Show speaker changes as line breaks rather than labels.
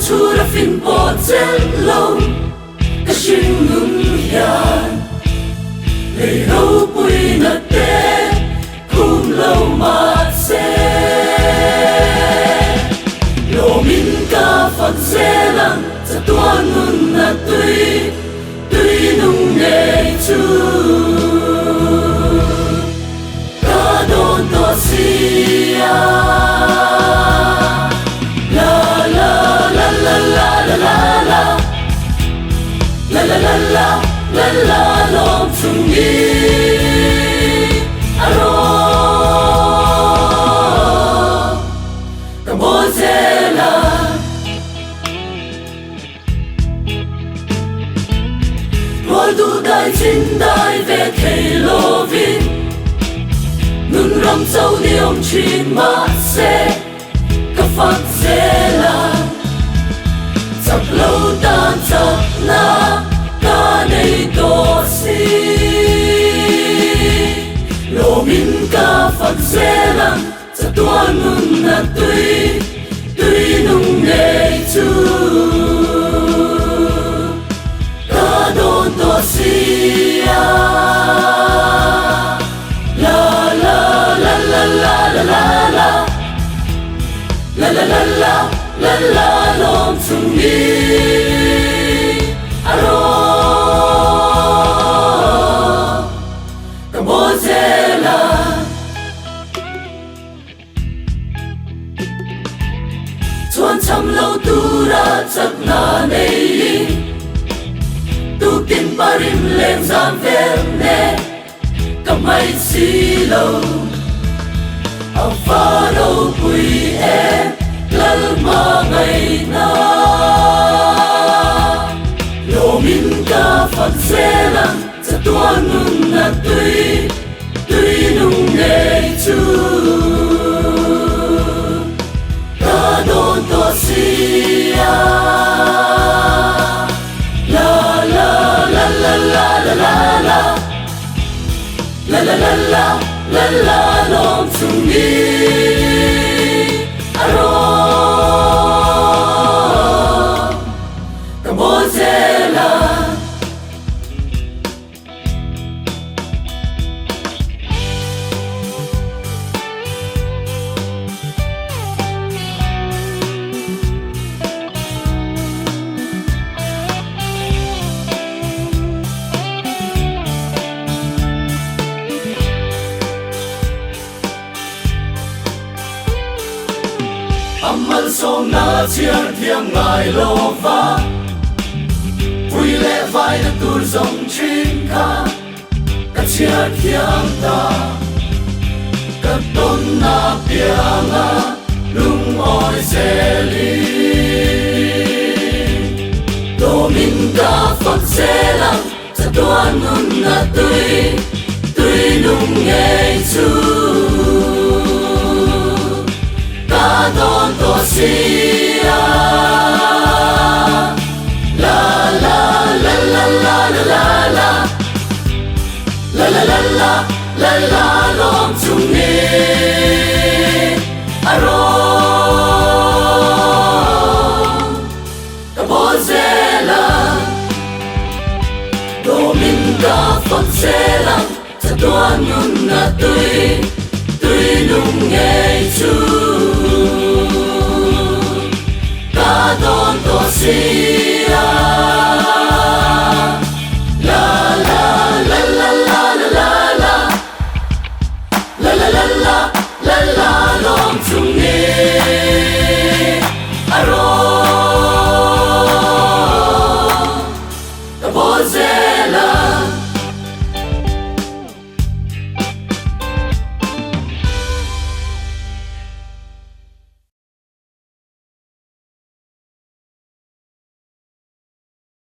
thu ra phim bỏ chết lâu cái xin ngừng hiền lấy lâu bụi nợ tê khung lâu mà xe lộ min ca phật xe lăng za tuan nun na tui nung nghệ chu ca don to sia la la la la la la la la la la la la la la lom chung đi aro Cambodia Lối du đại chính đại về thầy lô vin ngừng rong sâu điêu chuyện mà xe các phật xe là chập lâu tan chập na ca này tổ si lô min ca phật xe lăng chập tuan nun na tui nung nghệ chu ca don to sia la la la la la la la la la la la la la la lom chung đi aro Cambodia chuan chăm lâu tu ra chắc na nei tu tin parim lên giam vel ne cầm mai xí lâu ao pha đâu quỳ em lal ma ngày na lô min ca phật xe lăng za tuan nun na tui nung nghệ chu ca don to sia la la la la la la la la la la la la la la lom chung đi aro Cambodia amal song na chiang thiam ngai lo va vui lệ vai na tur dòng chinh kha ka chia thiam ta ka ton na pianga lung oi se li do min ga phật se lăng za tuan nun na tui nung nghệ chu ca don to sia la la la la la la la la la la la la la la lom chung đi aro Cambodia đồ min ca phật xe lăng za tuan nun na tui nung nghệ chu ca don to sia